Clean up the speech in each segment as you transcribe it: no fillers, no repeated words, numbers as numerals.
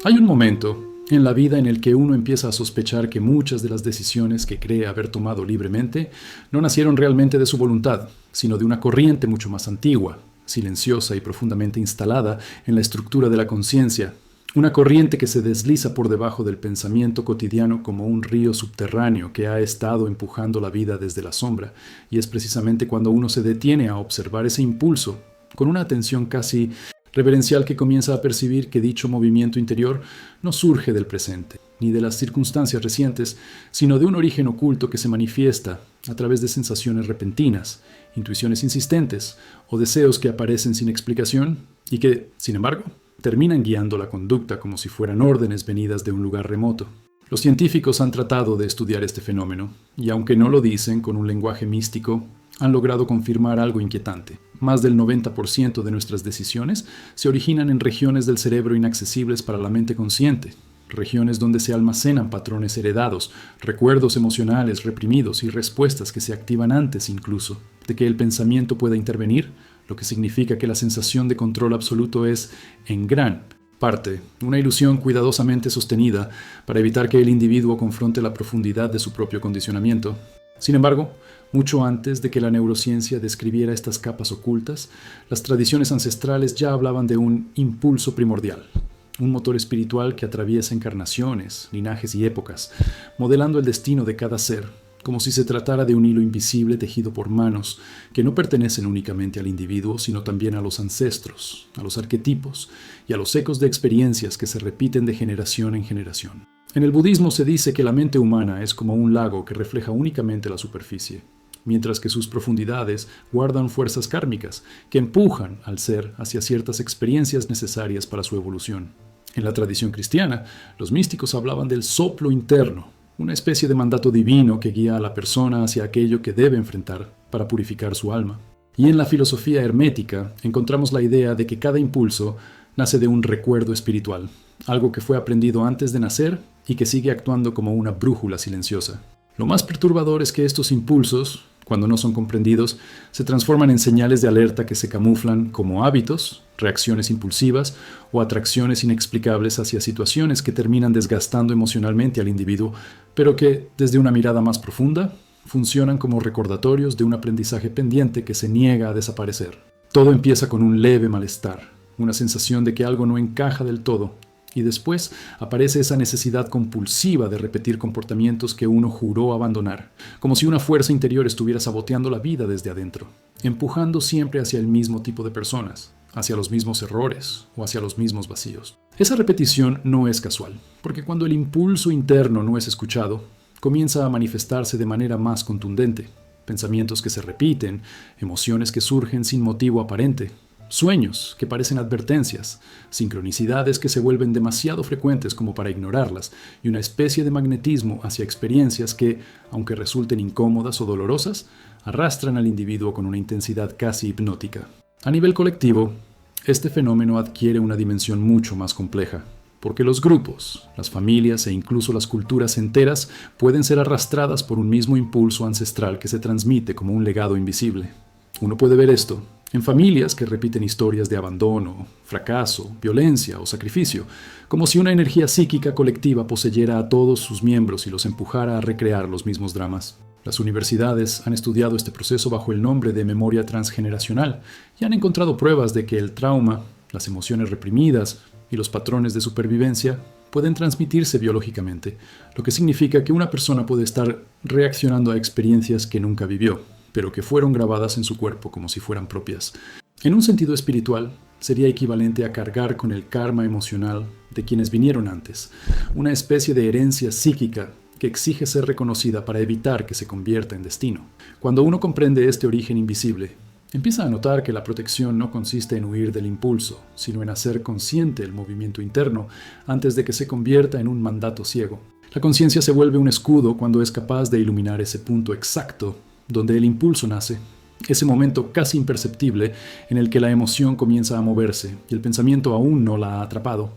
Hay un momento en la vida en el que uno empieza a sospechar que muchas de las decisiones que cree haber tomado libremente no nacieron realmente de su voluntad, sino de una corriente mucho más antigua, silenciosa y profundamente instalada en la estructura de la conciencia, una corriente que se desliza por debajo del pensamiento cotidiano como un río subterráneo que ha estado empujando la vida desde la sombra, y es precisamente cuando uno se detiene a observar ese impulso, con una atención casi reverencial, que comienza a percibir que dicho movimiento interior no surge del presente, ni de las circunstancias recientes, sino de un origen oculto que se manifiesta a través de sensaciones repentinas, intuiciones insistentes o deseos que aparecen sin explicación y que, sin embargo, terminan guiando la conducta como si fueran órdenes venidas de un lugar remoto. Los científicos han tratado de estudiar este fenómeno, y aunque no lo dicen con un lenguaje místico, han logrado confirmar algo inquietante. Más del 90% de nuestras decisiones se originan en regiones del cerebro inaccesibles para la mente consciente, regiones donde se almacenan patrones heredados, recuerdos emocionales reprimidos y respuestas que se activan antes incluso de que el pensamiento pueda intervenir, lo que significa que la sensación de control absoluto es, en gran parte, una ilusión cuidadosamente sostenida para evitar que el individuo confronte la profundidad de su propio condicionamiento. Sin embargo, mucho antes de que la neurociencia describiera estas capas ocultas, las tradiciones ancestrales ya hablaban de un impulso primordial, un motor espiritual que atraviesa encarnaciones, linajes y épocas, modelando el destino de cada ser, como si se tratara de un hilo invisible tejido por manos que no pertenecen únicamente al individuo, sino también a los ancestros, a los arquetipos y a los ecos de experiencias que se repiten de generación en generación. En el budismo se dice que la mente humana es como un lago que refleja únicamente la superficie, mientras que sus profundidades guardan fuerzas kármicas que empujan al ser hacia ciertas experiencias necesarias para su evolución. En la tradición cristiana, los místicos hablaban del soplo interno, una especie de mandato divino que guía a la persona hacia aquello que debe enfrentar para purificar su alma. Y en la filosofía hermética encontramos la idea de que cada impulso nace de un recuerdo espiritual, algo que fue aprendido antes de nacer y que sigue actuando como una brújula silenciosa. Lo más perturbador es que estos impulsos, cuando no son comprendidos, se transforman en señales de alerta que se camuflan como hábitos, reacciones impulsivas o atracciones inexplicables hacia situaciones que terminan desgastando emocionalmente al individuo, pero que, desde una mirada más profunda, funcionan como recordatorios de un aprendizaje pendiente que se niega a desaparecer. Todo empieza con un leve malestar, una sensación de que algo no encaja del todo, y después aparece esa necesidad compulsiva de repetir comportamientos que uno juró abandonar, como si una fuerza interior estuviera saboteando la vida desde adentro, empujando siempre hacia el mismo tipo de personas, hacia los mismos errores o hacia los mismos vacíos. Esa repetición no es casual, porque cuando el impulso interno no es escuchado, comienza a manifestarse de manera más contundente. Pensamientos que se repiten, emociones que surgen sin motivo aparente, sueños que parecen advertencias, sincronicidades que se vuelven demasiado frecuentes como para ignorarlas, y una especie de magnetismo hacia experiencias que, aunque resulten incómodas o dolorosas, arrastran al individuo con una intensidad casi hipnótica. A nivel colectivo, este fenómeno adquiere una dimensión mucho más compleja, porque los grupos, las familias e incluso las culturas enteras pueden ser arrastradas por un mismo impulso ancestral que se transmite como un legado invisible. Uno puede ver esto en familias que repiten historias de abandono, fracaso, violencia o sacrificio, como si una energía psíquica colectiva poseyera a todos sus miembros y los empujara a recrear los mismos dramas. Las universidades han estudiado este proceso bajo el nombre de memoria transgeneracional y han encontrado pruebas de que el trauma, las emociones reprimidas y los patrones de supervivencia pueden transmitirse biológicamente, lo que significa que una persona puede estar reaccionando a experiencias que nunca vivió, pero que fueron grabadas en su cuerpo como si fueran propias. En un sentido espiritual, sería equivalente a cargar con el karma emocional de quienes vinieron antes, una especie de herencia psíquica que exige ser reconocida para evitar que se convierta en destino. Cuando uno comprende este origen invisible, empieza a notar que la protección no consiste en huir del impulso, sino en hacer consciente el movimiento interno antes de que se convierta en un mandato ciego. La conciencia se vuelve un escudo cuando es capaz de iluminar ese punto exacto donde el impulso nace, ese momento casi imperceptible en el que la emoción comienza a moverse y el pensamiento aún no la ha atrapado.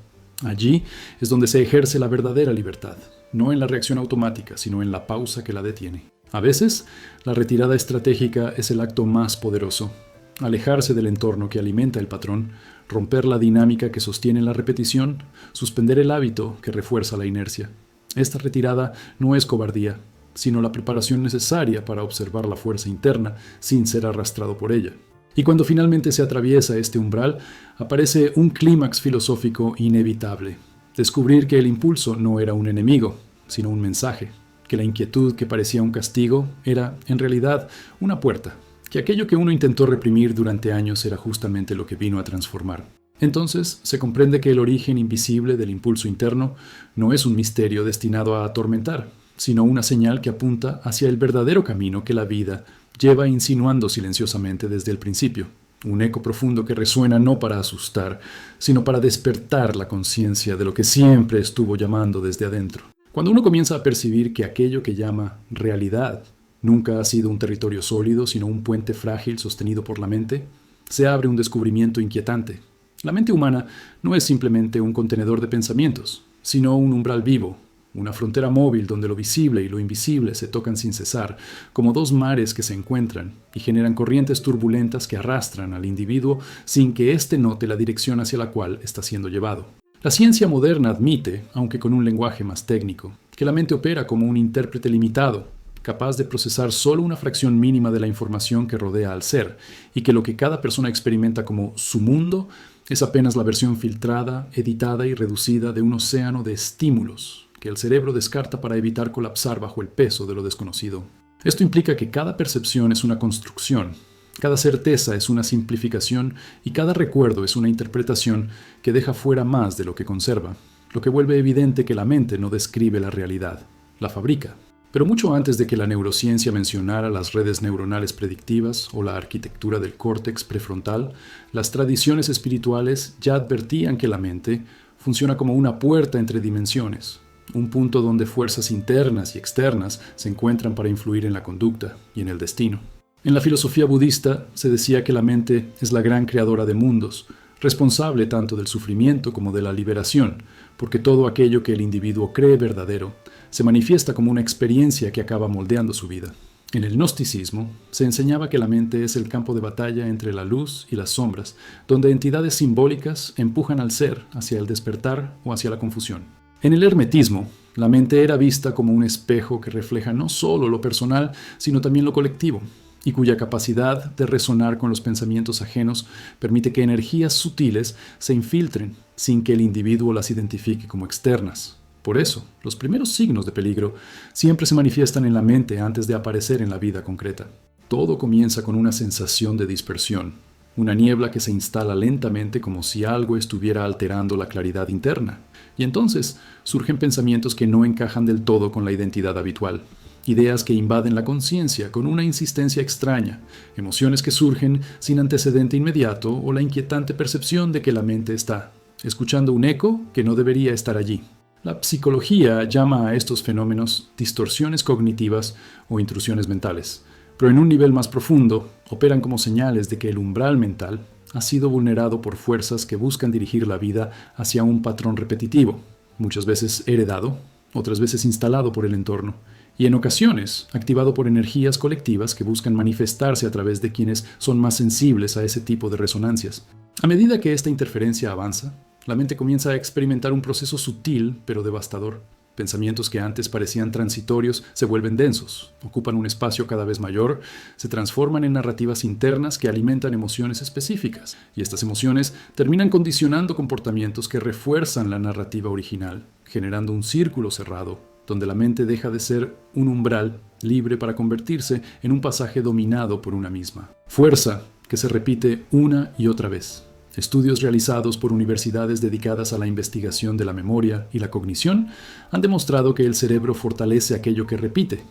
Allí es donde se ejerce la verdadera libertad, no en la reacción automática, sino en la pausa que la detiene. A veces, la retirada estratégica es el acto más poderoso. alejarse del entorno que alimenta el patrón, romper la dinámica que sostiene la repetición, suspender el hábito que refuerza la inercia. Esta retirada no es cobardía, sino la preparación necesaria para observar la fuerza interna sin ser arrastrado por ella. Y cuando finalmente se atraviesa este umbral, aparece un clímax filosófico inevitable. Descubrir que el impulso no era un enemigo, sino un mensaje, que la inquietud que parecía un castigo era, en realidad, una puerta, que aquello que uno intentó reprimir durante años era justamente lo que vino a transformar. Entonces se comprende que el origen invisible del impulso interno no es un misterio destinado a atormentar, sino una señal que apunta hacia el verdadero camino que la vida lleva insinuando silenciosamente desde el principio. Un eco profundo que resuena no para asustar, sino para despertar la conciencia de lo que siempre estuvo llamando desde adentro. Cuando uno comienza a percibir que aquello que llama realidad nunca ha sido un territorio sólido, sino un puente frágil sostenido por la mente, se abre un descubrimiento inquietante. La mente humana no es simplemente un contenedor de pensamientos, sino un umbral vivo, una frontera móvil donde lo visible y lo invisible se tocan sin cesar, como dos mares que se encuentran y generan corrientes turbulentas que arrastran al individuo sin que éste note la dirección hacia la cual está siendo llevado. La ciencia moderna admite, aunque con un lenguaje más técnico, que la mente opera como un intérprete limitado, capaz de procesar solo una fracción mínima de la información que rodea al ser, y que lo que cada persona experimenta como su mundo es apenas la versión filtrada, editada y reducida de un océano de estímulos que el cerebro descarta para evitar colapsar bajo el peso de lo desconocido. Esto implica que cada percepción es una construcción, cada certeza es una simplificación y cada recuerdo es una interpretación que deja fuera más de lo que conserva, lo que vuelve evidente que la mente no describe la realidad, la fabrica. Pero mucho antes de que la neurociencia mencionara las redes neuronales predictivas o la arquitectura del córtex prefrontal, las tradiciones espirituales ya advertían que la mente funciona como una puerta entre dimensiones, un punto donde fuerzas internas y externas se encuentran para influir en la conducta y en el destino. En la filosofía budista se decía que la mente es la gran creadora de mundos, responsable tanto del sufrimiento como de la liberación, porque todo aquello que el individuo cree verdadero se manifiesta como una experiencia que acaba moldeando su vida. En el gnosticismo se enseñaba que la mente es el campo de batalla entre la luz y las sombras, donde entidades simbólicas empujan al ser hacia el despertar o hacia la confusión. En el hermetismo, la mente era vista como un espejo que refleja no solo lo personal, sino también lo colectivo, y cuya capacidad de resonar con los pensamientos ajenos permite que energías sutiles se infiltren sin que el individuo las identifique como externas. Por eso, los primeros signos de peligro siempre se manifiestan en la mente antes de aparecer en la vida concreta. Todo comienza con una sensación de dispersión, una niebla que se instala lentamente como si algo estuviera alterando la claridad interna. Y entonces surgen pensamientos que no encajan del todo con la identidad habitual. Ideas que invaden la conciencia con una insistencia extraña, emociones que surgen sin antecedente inmediato o la inquietante percepción de que la mente está escuchando un eco que no debería estar allí. La psicología llama a estos fenómenos distorsiones cognitivas o intrusiones mentales, pero en un nivel más profundo operan como señales de que el umbral mental ha sido vulnerado por fuerzas que buscan dirigir la vida hacia un patrón repetitivo, muchas veces heredado, otras veces instalado por el entorno, y en ocasiones activado por energías colectivas que buscan manifestarse a través de quienes son más sensibles a ese tipo de resonancias. A medida que esta interferencia avanza, la mente comienza a experimentar un proceso sutil pero devastador. Pensamientos que antes parecían transitorios se vuelven densos, ocupan un espacio cada vez mayor, se transforman en narrativas internas que alimentan emociones específicas, y estas emociones terminan condicionando comportamientos que refuerzan la narrativa original, generando un círculo cerrado, donde la mente deja de ser un umbral libre para convertirse en un pasaje dominado por una misma fuerza que se repite una y otra vez. Estudios realizados por universidades dedicadas a la investigación de la memoria y la cognición han demostrado que el cerebro fortalece aquello que repite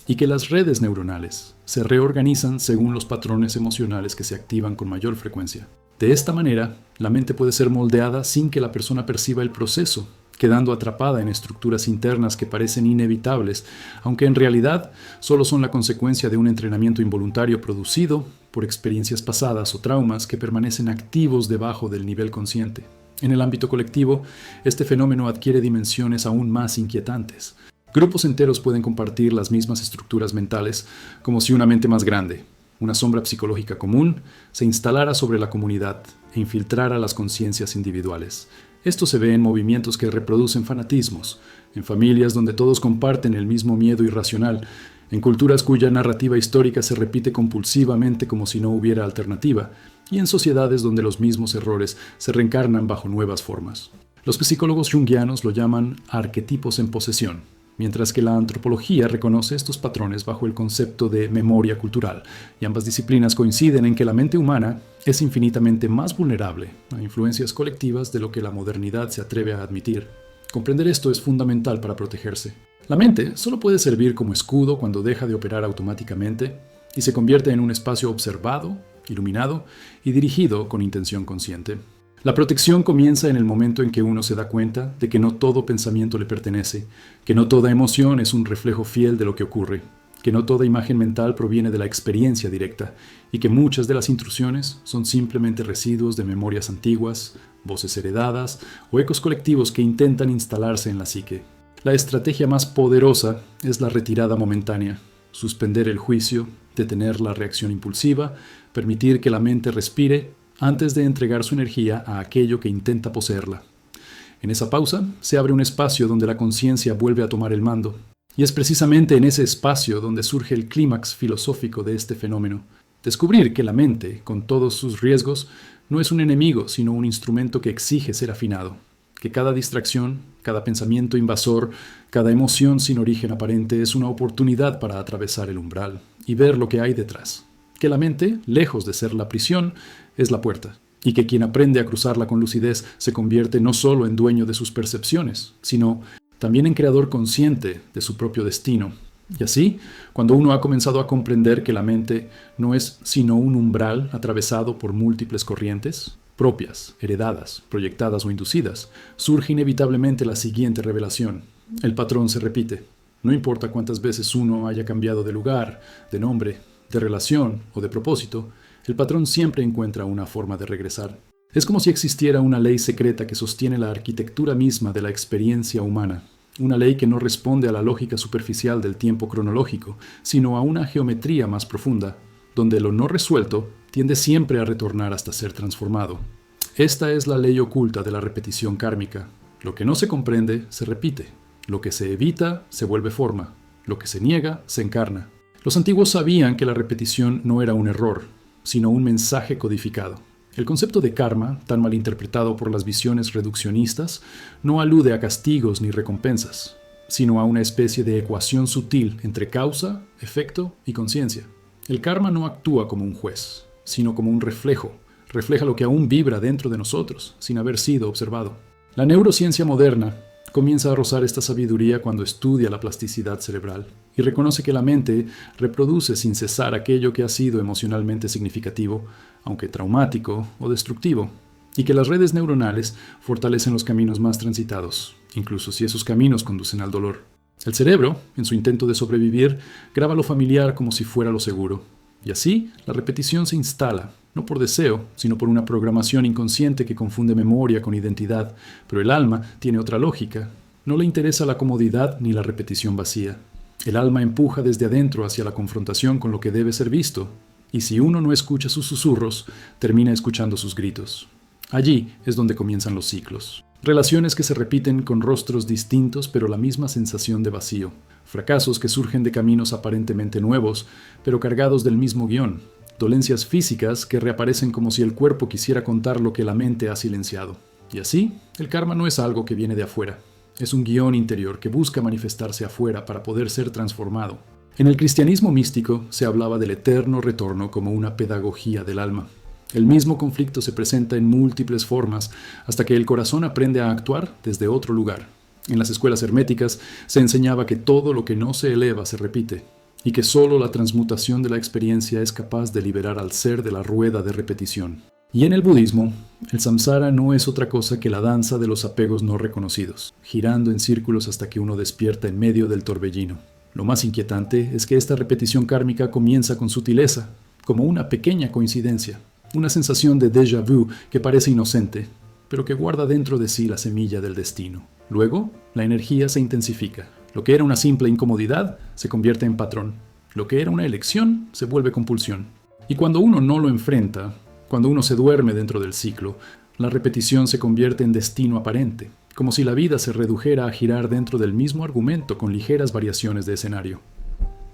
y que las redes neuronales se reorganizan según los patrones emocionales que se activan con mayor frecuencia. De esta manera, la mente puede ser moldeada sin que la persona perciba el proceso, quedando atrapada en estructuras internas que parecen inevitables, aunque en realidad solo son la consecuencia de un entrenamiento involuntario producido por experiencias pasadas o traumas que permanecen activos debajo del nivel consciente. En el ámbito colectivo, este fenómeno adquiere dimensiones aún más inquietantes. Grupos enteros pueden compartir las mismas estructuras mentales, como si una mente más grande, una sombra psicológica común, se instalara sobre la comunidad e infiltrara las conciencias individuales. Esto se ve en movimientos que reproducen fanatismos, en familias donde todos comparten el mismo miedo irracional, en culturas cuya narrativa histórica se repite compulsivamente como si no hubiera alternativa, y en sociedades donde los mismos errores se reencarnan bajo nuevas formas. Los psicólogos junguianos lo llaman arquetipos en posesión, mientras que la antropología reconoce estos patrones bajo el concepto de memoria cultural, y ambas disciplinas coinciden en que la mente humana es infinitamente más vulnerable a influencias colectivas de lo que la modernidad se atreve a admitir. Comprender esto es fundamental para protegerse. La mente solo puede servir como escudo cuando deja de operar automáticamente y se convierte en un espacio observado, iluminado y dirigido con intención consciente. La protección comienza en el momento en que uno se da cuenta de que no todo pensamiento le pertenece, que no toda emoción es un reflejo fiel de lo que ocurre, que no toda imagen mental proviene de la experiencia directa y que muchas de las intrusiones son simplemente residuos de memorias antiguas, voces heredadas o ecos colectivos que intentan instalarse en la psique. La estrategia más poderosa es la retirada momentánea, suspender el juicio, detener la reacción impulsiva, permitir que la mente respire antes de entregar su energía a aquello que intenta poseerla. En esa pausa se abre un espacio donde la conciencia vuelve a tomar el mando. Y es precisamente en ese espacio donde surge el clímax filosófico de este fenómeno. Descubrir que la mente, con todos sus riesgos, no es un enemigo, sino un instrumento que exige ser afinado. Que cada distracción, cada pensamiento invasor, cada emoción sin origen aparente es una oportunidad para atravesar el umbral y ver lo que hay detrás. Que la mente, lejos de ser la prisión, es la puerta. Y que quien aprende a cruzarla con lucidez se convierte no solo en dueño de sus percepciones, sino también en creador consciente de su propio destino. Y así, cuando uno ha comenzado a comprender que la mente no es sino un umbral atravesado por múltiples corrientes, propias, heredadas, proyectadas o inducidas, surge inevitablemente la siguiente revelación. El patrón se repite. No importa cuántas veces uno haya cambiado de lugar, de nombre, de relación o de propósito, el patrón siempre encuentra una forma de regresar. Es como si existiera una ley secreta que sostiene la arquitectura misma de la experiencia humana, una ley que no responde a la lógica superficial del tiempo cronológico, sino a una geometría más profunda, donde lo no resuelto tiende siempre a retornar hasta ser transformado. Esta es la ley oculta de la repetición kármica. Lo que no se comprende se repite, lo que se evita se vuelve forma, lo que se niega se encarna. Los antiguos sabían que la repetición no era un error, sino un mensaje codificado. El concepto de karma, tan mal interpretado por las visiones reduccionistas, no alude a castigos ni recompensas, sino a una especie de ecuación sutil entre causa, efecto y conciencia. El karma no actúa como un juez, sino como un reflejo. Refleja lo que aún vibra dentro de nosotros, sin haber sido observado. La neurociencia moderna comienza a rozar esta sabiduría cuando estudia la plasticidad cerebral y reconoce que la mente reproduce sin cesar aquello que ha sido emocionalmente significativo, aunque traumático o destructivo, y que las redes neuronales fortalecen los caminos más transitados, incluso si esos caminos conducen al dolor. El cerebro, en su intento de sobrevivir, graba lo familiar como si fuera lo seguro, y así la repetición se instala, no por deseo, sino por una programación inconsciente que confunde memoria con identidad, pero el alma tiene otra lógica. No le interesa la comodidad ni la repetición vacía. El alma empuja desde adentro hacia la confrontación con lo que debe ser visto, y si uno no escucha sus susurros, termina escuchando sus gritos. Allí es donde comienzan los ciclos. Relaciones que se repiten con rostros distintos pero la misma sensación de vacío. Fracasos que surgen de caminos aparentemente nuevos, pero cargados del mismo guión. Dolencias físicas que reaparecen como si el cuerpo quisiera contar lo que la mente ha silenciado. Y así, el karma no es algo que viene de afuera. Es un guión interior que busca manifestarse afuera para poder ser transformado. En el cristianismo místico se hablaba del eterno retorno como una pedagogía del alma. El mismo conflicto se presenta en múltiples formas hasta que el corazón aprende a actuar desde otro lugar. En las escuelas herméticas se enseñaba que todo lo que no se eleva se repite, y que solo la transmutación de la experiencia es capaz de liberar al ser de la rueda de repetición. Y en el budismo, el samsara no es otra cosa que la danza de los apegos no reconocidos, girando en círculos hasta que uno despierta en medio del torbellino. Lo más inquietante es que esta repetición kármica comienza con sutileza, como una pequeña coincidencia, una sensación de déjà vu que parece inocente, pero que guarda dentro de sí la semilla del destino. Luego, la energía se intensifica. Lo que era una simple incomodidad se convierte en patrón. Lo que era una elección se vuelve compulsión. Y cuando uno no lo enfrenta, cuando uno se duerme dentro del ciclo, la repetición se convierte en destino aparente, como si la vida se redujera a girar dentro del mismo argumento con ligeras variaciones de escenario.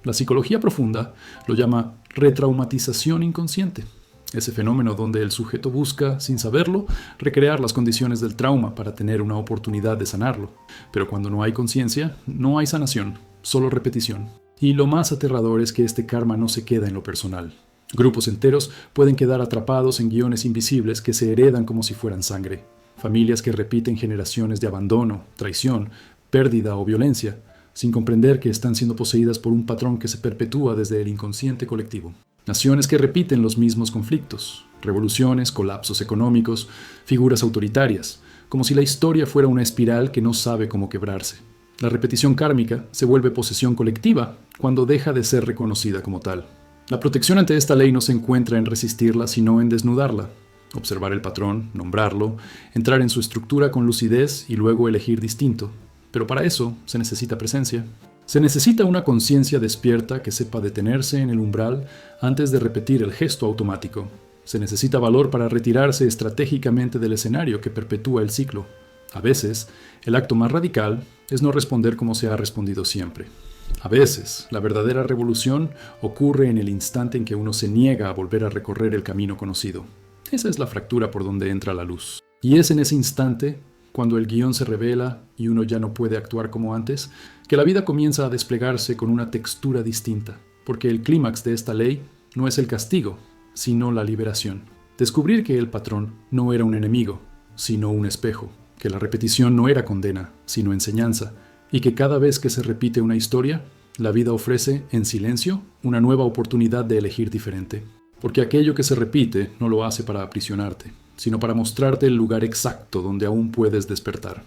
La psicología profunda lo llama retraumatización inconsciente, ese fenómeno donde el sujeto busca, sin saberlo, recrear las condiciones del trauma para tener una oportunidad de sanarlo. Pero cuando no hay conciencia, no hay sanación, solo repetición. Y lo más aterrador es que este karma no se queda en lo personal. Grupos enteros pueden quedar atrapados en guiones invisibles que se heredan como si fueran sangre. Familias que repiten generaciones de abandono, traición, pérdida o violencia, sin comprender que están siendo poseídas por un patrón que se perpetúa desde el inconsciente colectivo. Naciones que repiten los mismos conflictos, revoluciones, colapsos económicos, figuras autoritarias, como si la historia fuera una espiral que no sabe cómo quebrarse. La repetición kármica se vuelve posesión colectiva cuando deja de ser reconocida como tal. La protección ante esta ley no se encuentra en resistirla, sino en desnudarla. Observar el patrón, nombrarlo, entrar en su estructura con lucidez y luego elegir distinto. Pero para eso se necesita presencia. Se necesita una conciencia despierta que sepa detenerse en el umbral antes de repetir el gesto automático. Se necesita valor para retirarse estratégicamente del escenario que perpetúa el ciclo. A veces, el acto más radical es no responder como se ha respondido siempre. A veces, la verdadera revolución ocurre en el instante en que uno se niega a volver a recorrer el camino conocido. Esa es la fractura por donde entra la luz. Y es en ese instante, cuando el guión se revela y uno ya no puede actuar como antes, que la vida comienza a desplegarse con una textura distinta, porque el clímax de esta ley no es el castigo, sino la liberación. Descubrir que el patrón no era un enemigo, sino un espejo, que la repetición no era condena, sino enseñanza, y que cada vez que se repite una historia, la vida ofrece, en silencio, una nueva oportunidad de elegir diferente. Porque aquello que se repite no lo hace para aprisionarte, sino para mostrarte el lugar exacto donde aún puedes despertar.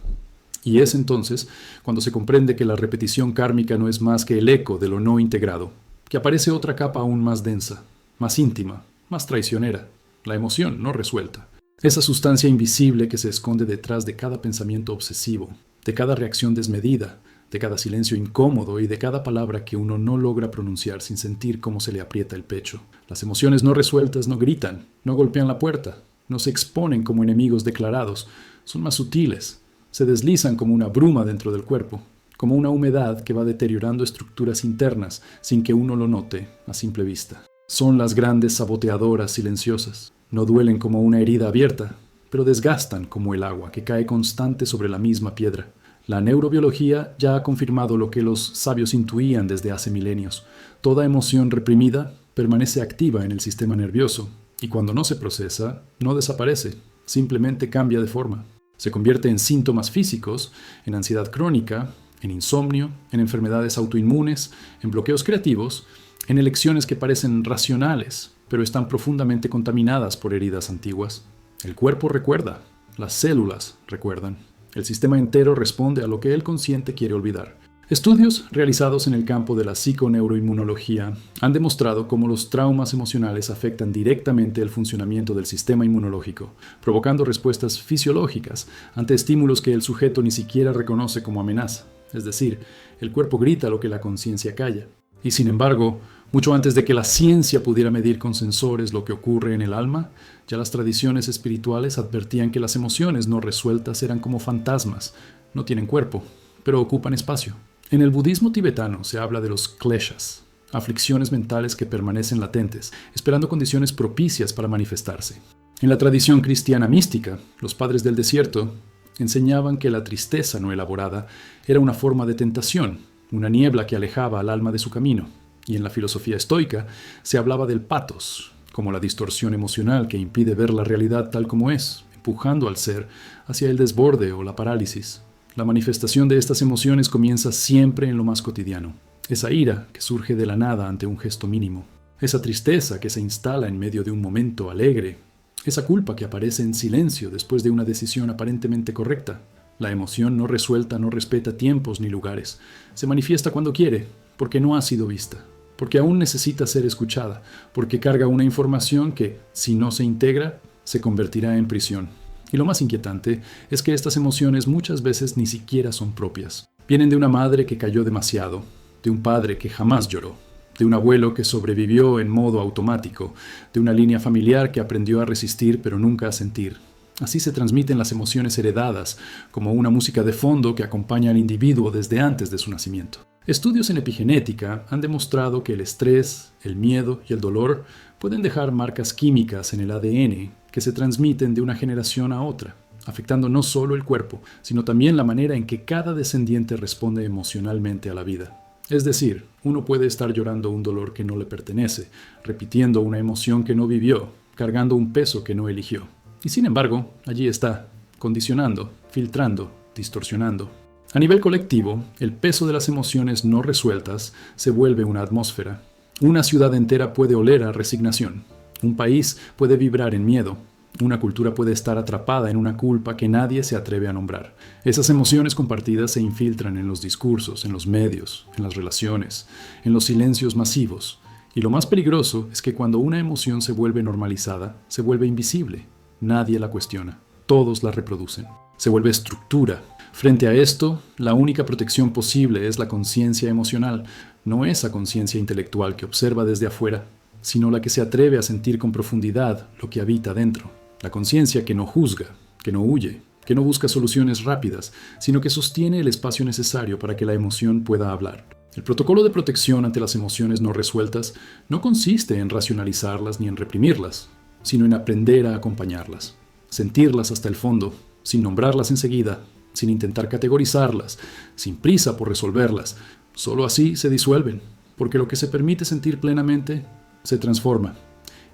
Y es entonces cuando se comprende que la repetición kármica no es más que el eco de lo no integrado, que aparece otra capa aún más densa, más íntima, más traicionera, la emoción no resuelta. Esa sustancia invisible que se esconde detrás de cada pensamiento obsesivo, de cada reacción desmedida, de cada silencio incómodo y de cada palabra que uno no logra pronunciar sin sentir cómo se le aprieta el pecho. Las emociones no resueltas no gritan, no golpean la puerta, no se exponen como enemigos declarados, son más sutiles, se deslizan como una bruma dentro del cuerpo, como una humedad que va deteriorando estructuras internas sin que uno lo note a simple vista. Son las grandes saboteadoras silenciosas. No duelen como una herida abierta, pero desgastan como el agua que cae constante sobre la misma piedra. La neurobiología ya ha confirmado lo que los sabios intuían desde hace milenios. Toda emoción reprimida permanece activa en el sistema nervioso, y cuando no se procesa, no desaparece, simplemente cambia de forma. Se convierte en síntomas físicos, en ansiedad crónica, en insomnio, en enfermedades autoinmunes, en bloqueos creativos, en elecciones que parecen racionales, pero están profundamente contaminadas por heridas antiguas. El cuerpo recuerda, las células recuerdan. El sistema entero responde a lo que el consciente quiere olvidar. Estudios realizados en el campo de la psiconeuroinmunología han demostrado cómo los traumas emocionales afectan directamente el funcionamiento del sistema inmunológico, provocando respuestas fisiológicas ante estímulos que el sujeto ni siquiera reconoce como amenaza. Es decir, el cuerpo grita lo que la conciencia calla. Y sin embargo, mucho antes de que la ciencia pudiera medir con sensores lo que ocurre en el alma, ya las tradiciones espirituales advertían que las emociones no resueltas eran como fantasmas, no tienen cuerpo, pero ocupan espacio. En el budismo tibetano se habla de los kleshas, aflicciones mentales que permanecen latentes, esperando condiciones propicias para manifestarse. En la tradición cristiana mística, los padres del desierto enseñaban que la tristeza no elaborada era una forma de tentación, una niebla que alejaba al alma de su camino. Y en la filosofía estoica se hablaba del pathos, como la distorsión emocional que impide ver la realidad tal como es, empujando al ser hacia el desborde o la parálisis. La manifestación de estas emociones comienza siempre en lo más cotidiano. Esa ira que surge de la nada ante un gesto mínimo. Esa tristeza que se instala en medio de un momento alegre. Esa culpa que aparece en silencio después de una decisión aparentemente correcta. La emoción no resuelta no respeta tiempos ni lugares. Se manifiesta cuando quiere, porque no ha sido vista. Porque aún necesita ser escuchada. Porque carga una información que, si no se integra, se convertirá en prisión. Y lo más inquietante es que estas emociones muchas veces ni siquiera son propias. Vienen de una madre que cayó demasiado, de un padre que jamás lloró, de un abuelo que sobrevivió en modo automático, de una línea familiar que aprendió a resistir pero nunca a sentir. Así se transmiten las emociones heredadas, como una música de fondo que acompaña al individuo desde antes de su nacimiento. Estudios en epigenética han demostrado que el estrés, el miedo y el dolor pueden dejar marcas químicas en el ADN que se transmiten de una generación a otra, afectando no solo el cuerpo, sino también la manera en que cada descendiente responde emocionalmente a la vida. Es decir, uno puede estar llorando un dolor que no le pertenece, repitiendo una emoción que no vivió, cargando un peso que no eligió. Y sin embargo, allí está, condicionando, filtrando, distorsionando. A nivel colectivo, el peso de las emociones no resueltas se vuelve una atmósfera. Una ciudad entera puede oler a resignación. Un país puede vibrar en miedo. Una cultura puede estar atrapada en una culpa que nadie se atreve a nombrar. Esas emociones compartidas se infiltran en los discursos, en los medios, en las relaciones, en los silencios masivos. Y lo más peligroso es que cuando una emoción se vuelve normalizada, se vuelve invisible. Nadie la cuestiona. Todos la reproducen. Se vuelve estructura. Frente a esto, la única protección posible es la conciencia emocional, no esa conciencia intelectual que observa desde afuera, sino la que se atreve a sentir con profundidad lo que habita dentro. La conciencia que no juzga, que no huye, que no busca soluciones rápidas, sino que sostiene el espacio necesario para que la emoción pueda hablar. El protocolo de protección ante las emociones no resueltas no consiste en racionalizarlas ni en reprimirlas, sino en aprender a acompañarlas, sentirlas hasta el fondo, sin nombrarlas enseguida, sin intentar categorizarlas, sin prisa por resolverlas. Solo así se disuelven, porque lo que se permite sentir plenamente se transforma.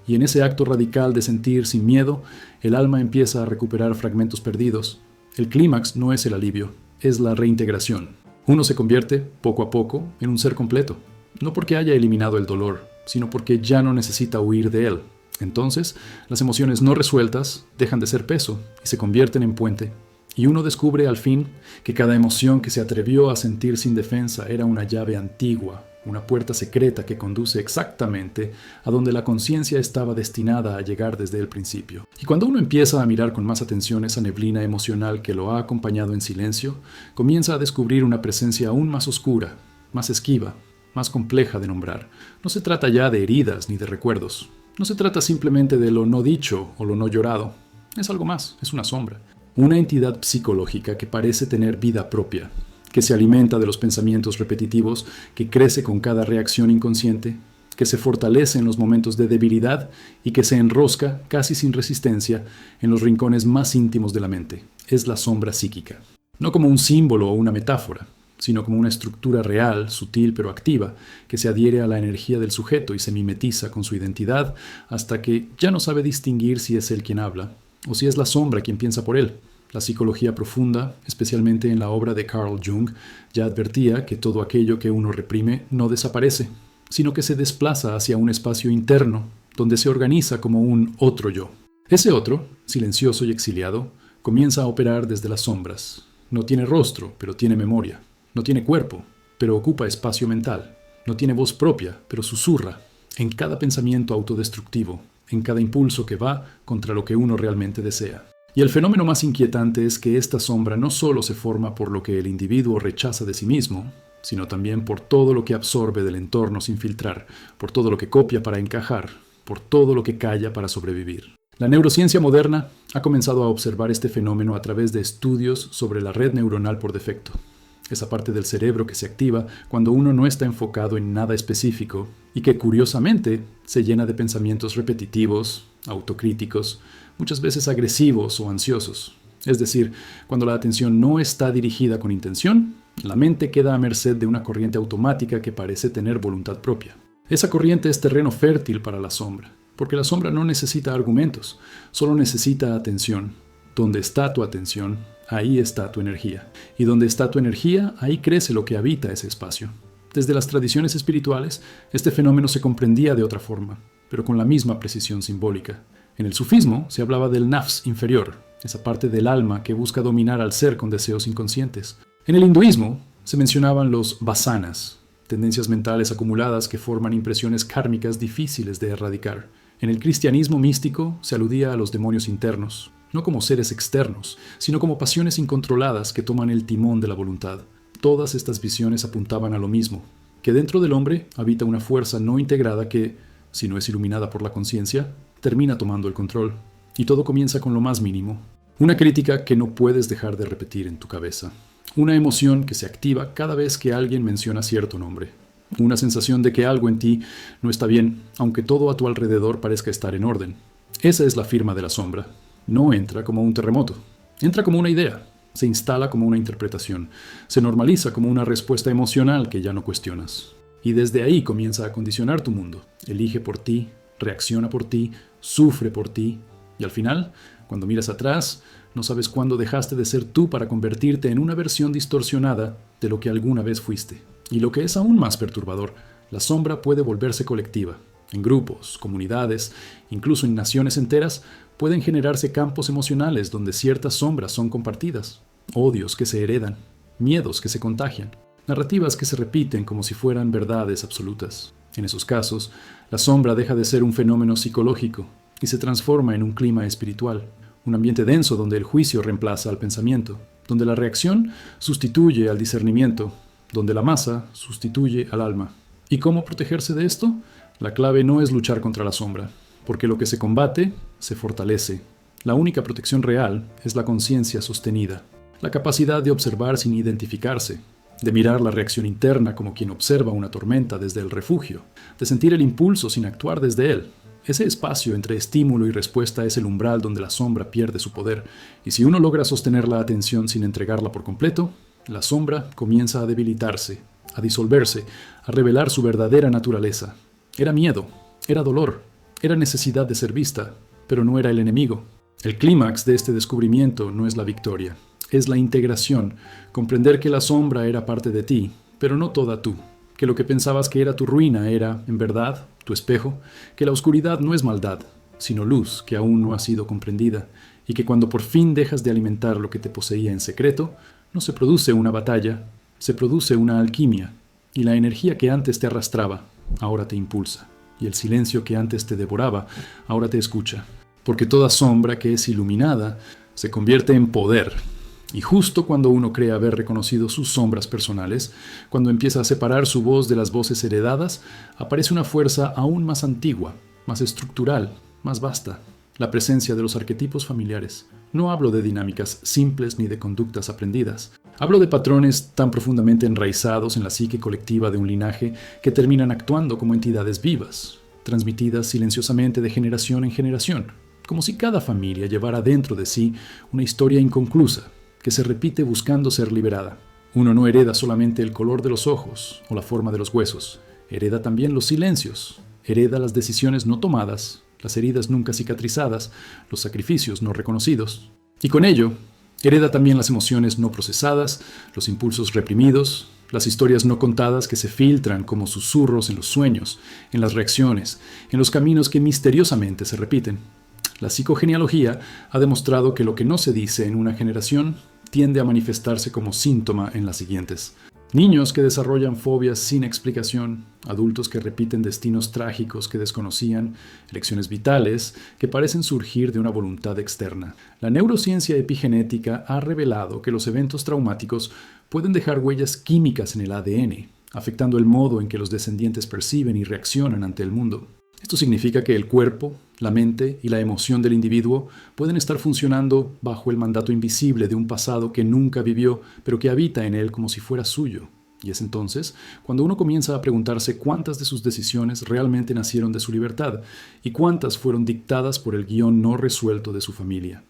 Y en ese acto radical de sentir sin miedo, el alma empieza a recuperar fragmentos perdidos. El clímax no es el alivio, es la reintegración. Uno se convierte, poco a poco, en un ser completo, no porque haya eliminado el dolor, sino porque ya no necesita huir de él. Entonces, las emociones no resueltas dejan de ser peso y se convierten en puente. Y uno descubre al fin que cada emoción que se atrevió a sentir sin defensa era una llave antigua, una puerta secreta que conduce exactamente a donde la conciencia estaba destinada a llegar desde el principio. Y cuando uno empieza a mirar con más atención esa neblina emocional que lo ha acompañado en silencio, comienza a descubrir una presencia aún más oscura, más esquiva, más compleja de nombrar. No se trata ya de heridas ni de recuerdos. No se trata simplemente de lo no dicho o lo no llorado. Es algo más, es una sombra. Una entidad psicológica que parece tener vida propia, que se alimenta de los pensamientos repetitivos, que crece con cada reacción inconsciente, que se fortalece en los momentos de debilidad y que se enrosca, casi sin resistencia, en los rincones más íntimos de la mente. Es la sombra psíquica. No como un símbolo o una metáfora, sino como una estructura real, sutil pero activa, que se adhiere a la energía del sujeto y se mimetiza con su identidad hasta que ya no sabe distinguir si es él quien habla o si es la sombra quien piensa por él. La psicología profunda, especialmente en la obra de Carl Jung, ya advertía que todo aquello que uno reprime no desaparece, sino que se desplaza hacia un espacio interno donde se organiza como un otro yo. Ese otro, silencioso y exiliado, comienza a operar desde las sombras. No tiene rostro, pero tiene memoria. No tiene cuerpo, pero ocupa espacio mental. No tiene voz propia, pero susurra en cada pensamiento autodestructivo, en cada impulso que va contra lo que uno realmente desea. Y el fenómeno más inquietante es que esta sombra no solo se forma por lo que el individuo rechaza de sí mismo, sino también por todo lo que absorbe del entorno sin filtrar, por todo lo que copia para encajar, por todo lo que calla para sobrevivir. La neurociencia moderna ha comenzado a observar este fenómeno a través de estudios sobre la red neuronal por defecto. Esa parte del cerebro que se activa cuando uno no está enfocado en nada específico y que curiosamente se llena de pensamientos repetitivos, autocríticos, muchas veces agresivos o ansiosos. Es decir, cuando la atención no está dirigida con intención, la mente queda a merced de una corriente automática que parece tener voluntad propia. Esa corriente es terreno fértil para la sombra, porque la sombra no necesita argumentos, solo necesita atención. Donde está tu atención, ahí está tu energía. Y donde está tu energía, ahí crece lo que habita ese espacio. Desde las tradiciones espirituales, este fenómeno se comprendía de otra forma, pero con la misma precisión simbólica. En el sufismo se hablaba del nafs inferior, esa parte del alma que busca dominar al ser con deseos inconscientes. En el hinduismo se mencionaban los vasanas, tendencias mentales acumuladas que forman impresiones kármicas difíciles de erradicar. En el cristianismo místico se aludía a los demonios internos, no como seres externos, sino como pasiones incontroladas que toman el timón de la voluntad. Todas estas visiones apuntaban a lo mismo, que dentro del hombre habita una fuerza no integrada que, si no es iluminada por la conciencia, termina tomando el control. Y todo comienza con lo más mínimo. Una crítica que no puedes dejar de repetir en tu cabeza. Una emoción que se activa cada vez que alguien menciona cierto nombre. Una sensación de que algo en ti no está bien, aunque todo a tu alrededor parezca estar en orden. Esa es la firma de la sombra. No entra como un terremoto. Entra como una idea. Se instala como una interpretación. Se normaliza como una respuesta emocional que ya no cuestionas. Y desde ahí comienza a condicionar tu mundo. Elige por ti, reacciona por ti, sufre por ti. Y al final, cuando miras atrás, no sabes cuándo dejaste de ser tú para convertirte en una versión distorsionada de lo que alguna vez fuiste. Y lo que es aún más perturbador, la sombra puede volverse colectiva. En grupos, comunidades, incluso en naciones enteras, pueden generarse campos emocionales donde ciertas sombras son compartidas, odios que se heredan, miedos que se contagian, narrativas que se repiten como si fueran verdades absolutas. En esos casos, la sombra deja de ser un fenómeno psicológico y se transforma en un clima espiritual, un ambiente denso donde el juicio reemplaza al pensamiento, donde la reacción sustituye al discernimiento, donde la masa sustituye al alma. ¿Y cómo protegerse de esto? La clave no es luchar contra la sombra, porque lo que se combate se fortalece. La única protección real es la conciencia sostenida, la capacidad de observar sin identificarse, de mirar la reacción interna como quien observa una tormenta desde el refugio, de sentir el impulso sin actuar desde él. Ese espacio entre estímulo y respuesta es el umbral donde la sombra pierde su poder, y si uno logra sostener la atención sin entregarla por completo, la sombra comienza a debilitarse, a disolverse, a revelar su verdadera naturaleza. Era miedo, era dolor, era necesidad de ser vista, pero no era el enemigo. El clímax de este descubrimiento no es la victoria, es la integración, comprender que la sombra era parte de ti, pero no toda tú, que lo que pensabas que era tu ruina era, en verdad, tu espejo, que la oscuridad no es maldad, sino luz que aún no ha sido comprendida, y que cuando por fin dejas de alimentar lo que te poseía en secreto, no se produce una batalla, se produce una alquimia, y la energía que antes te arrastraba, ahora te impulsa, y el silencio que antes te devoraba, ahora te escucha, porque toda sombra que es iluminada se convierte en poder. Y justo cuando uno cree haber reconocido sus sombras personales, cuando empieza a separar su voz de las voces heredadas, aparece una fuerza aún más antigua, más estructural, más vasta, la presencia de los arquetipos familiares. No hablo de dinámicas simples ni de conductas aprendidas. Hablo de patrones tan profundamente enraizados en la psique colectiva de un linaje que terminan actuando como entidades vivas, transmitidas silenciosamente de generación en generación, como si cada familia llevara dentro de sí una historia inconclusa, que se repite buscando ser liberada. Uno no hereda solamente el color de los ojos o la forma de los huesos, hereda también los silencios, hereda las decisiones no tomadas, las heridas nunca cicatrizadas, los sacrificios no reconocidos. Y con ello, hereda también las emociones no procesadas, los impulsos reprimidos, las historias no contadas que se filtran como susurros en los sueños, en las reacciones, en los caminos que misteriosamente se repiten. La psicogenealogía ha demostrado que lo que no se dice en una generación tiende a manifestarse como síntoma en las siguientes. Niños que desarrollan fobias sin explicación, adultos que repiten destinos trágicos que desconocían, elecciones vitales que parecen surgir de una voluntad externa. La neurociencia epigenética ha revelado que los eventos traumáticos pueden dejar huellas químicas en el ADN, afectando el modo en que los descendientes perciben y reaccionan ante el mundo. Esto significa que el cuerpo, la mente y la emoción del individuo pueden estar funcionando bajo el mandato invisible de un pasado que nunca vivió, pero que habita en él como si fuera suyo. Y es entonces cuando uno comienza a preguntarse cuántas de sus decisiones realmente nacieron de su libertad y cuántas fueron dictadas por el guión no resuelto de su familia.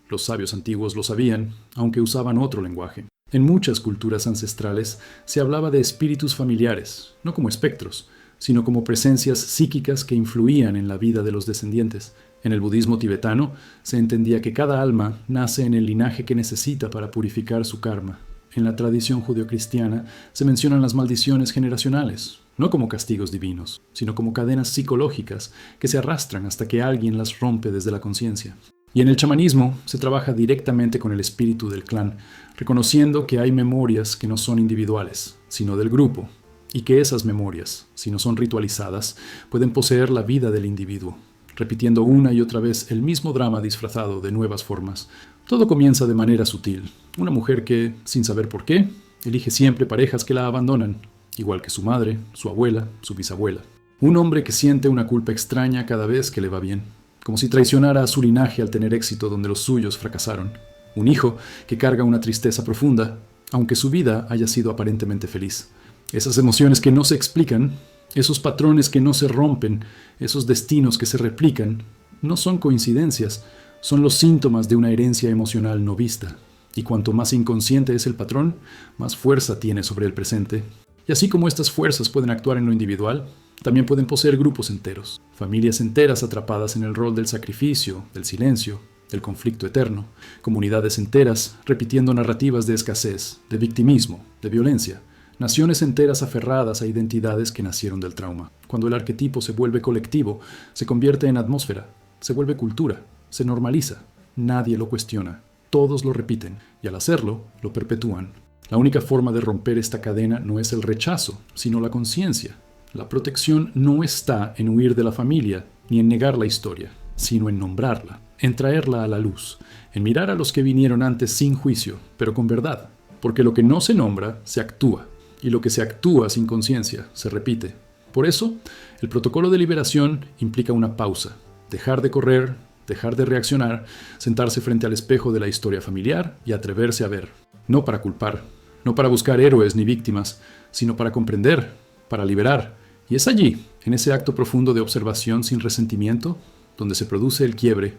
Los sabios antiguos lo sabían, aunque usaban otro lenguaje. En muchas culturas ancestrales se hablaba de espíritus familiares, no como espectros, sino como presencias psíquicas que influían en la vida de los descendientes. En el budismo tibetano se entendía que cada alma nace en el linaje que necesita para purificar su karma. En la tradición judeocristiana se mencionan las maldiciones generacionales, no como castigos divinos, sino como cadenas psicológicas que se arrastran hasta que alguien las rompe desde la conciencia. Y en el chamanismo se trabaja directamente con el espíritu del clan, reconociendo que hay memorias que no son individuales, sino del grupo, y que esas memorias, si no son ritualizadas, pueden poseer la vida del individuo, repitiendo una y otra vez el mismo drama disfrazado de nuevas formas. Todo comienza de manera sutil. Una mujer que, sin saber por qué, elige siempre parejas que la abandonan. igual que su madre, su abuela, su bisabuela. Un hombre que siente una culpa extraña cada vez que le va bien, como si traicionara a su linaje al tener éxito donde los suyos fracasaron. Un hijo que carga una tristeza profunda, aunque su vida haya sido aparentemente feliz. Esas emociones que no se explican, esos patrones que no se rompen, esos destinos que se replican, no son coincidencias, son los síntomas de una herencia emocional no vista. Y cuanto más inconsciente es el patrón, más fuerza tiene sobre el presente. Y así como estas fuerzas pueden actuar en lo individual, también pueden poseer grupos enteros, familias enteras atrapadas en el rol del sacrificio, del silencio, del conflicto eterno, comunidades enteras repitiendo narrativas de escasez, de victimismo, de violencia, naciones enteras aferradas a identidades que nacieron del trauma. Cuando el arquetipo se vuelve colectivo, se convierte en atmósfera, se vuelve cultura, se normaliza, nadie lo cuestiona, todos lo repiten y al hacerlo, lo perpetúan. La única forma de romper esta cadena no es el rechazo, sino la conciencia. La protección no está en huir de la familia ni en negar la historia, sino en nombrarla, en traerla a la luz, en mirar a los que vinieron antes sin juicio, pero con verdad, porque lo que no se nombra se actúa, y lo que se actúa sin conciencia se repite. Por eso, el protocolo de liberación implica una pausa, dejar de correr, dejar de reaccionar, sentarse frente al espejo de la historia familiar y atreverse a ver, no para culpar, no para buscar héroes ni víctimas, sino para comprender, para liberar. Y es allí, en ese acto profundo de observación sin resentimiento, donde se produce el quiebre,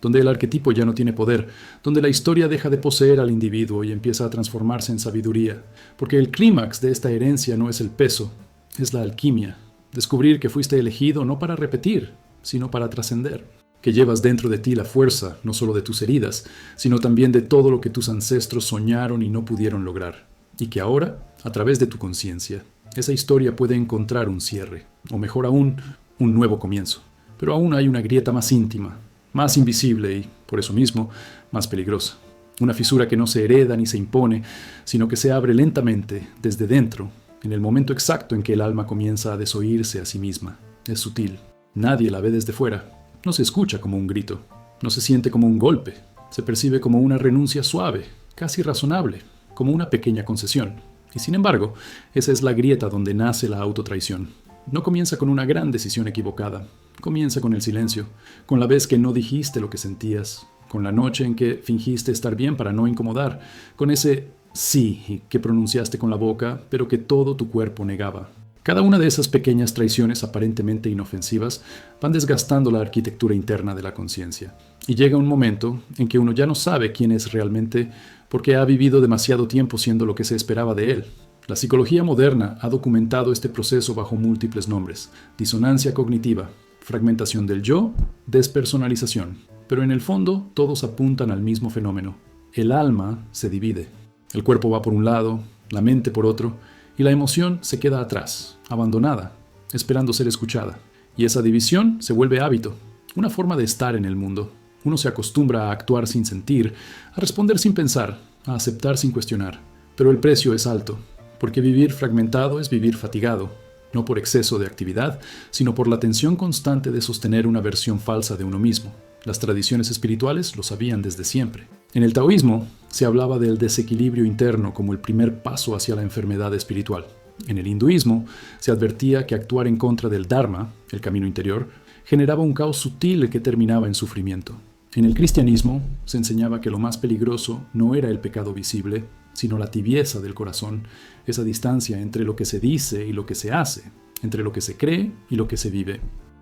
donde el arquetipo ya no tiene poder, donde la historia deja de poseer al individuo y empieza a transformarse en sabiduría. Porque el clímax de esta herencia no es el peso, es la alquimia. Descubrir que fuiste elegido no para repetir, sino para trascender. Que llevas dentro de ti la fuerza, no solo de tus heridas, sino también de todo lo que tus ancestros soñaron y no pudieron lograr. Y que ahora, a través de tu conciencia, esa historia puede encontrar un cierre, o mejor aún, un nuevo comienzo. Pero aún hay una grieta más íntima, más invisible y, por eso mismo, más peligrosa. Una fisura que no se hereda ni se impone, sino que se abre lentamente, desde dentro, en el momento exacto en que el alma comienza a desoírse a sí misma. Es sutil. Nadie la ve desde fuera. No se escucha como un grito. No se siente como un golpe. Se percibe como una renuncia suave, casi razonable, como una pequeña concesión. Y sin embargo, esa es la grieta donde nace la autotraición. No comienza con una gran decisión equivocada. Comienza con el silencio, con la vez que no dijiste lo que sentías, con la noche en que fingiste estar bien para no incomodar, con ese sí que pronunciaste con la boca, pero que todo tu cuerpo negaba. Cada una de esas pequeñas traiciones aparentemente inofensivas van desgastando la arquitectura interna de la conciencia. Y llega un momento en que uno ya no sabe quién es realmente porque ha vivido demasiado tiempo siendo lo que se esperaba de él. La psicología moderna ha documentado este proceso bajo múltiples nombres: disonancia cognitiva, fragmentación del yo, despersonalización. Pero en el fondo todos apuntan al mismo fenómeno. El alma se divide. El cuerpo va por un lado, la mente por otro, y la emoción se queda atrás, abandonada, esperando ser escuchada. Y esa división se vuelve hábito, una forma de estar en el mundo. Uno se acostumbra a actuar sin sentir, a responder sin pensar, a aceptar sin cuestionar. Pero el precio es alto, porque vivir fragmentado es vivir fatigado, no por exceso de actividad, sino por la tensión constante de sostener una versión falsa de uno mismo. Las tradiciones espirituales lo sabían desde siempre. En el taoísmo se hablaba del desequilibrio interno como el primer paso hacia la enfermedad espiritual. En el hinduismo se advertía que actuar en contra del dharma, el camino interior, generaba un caos sutil que terminaba en sufrimiento. En el cristianismo se enseñaba que lo más peligroso no era el pecado visible, sino la tibieza del corazón, esa distancia entre lo que se dice y lo que se hace, entre lo que se cree y lo que se vive.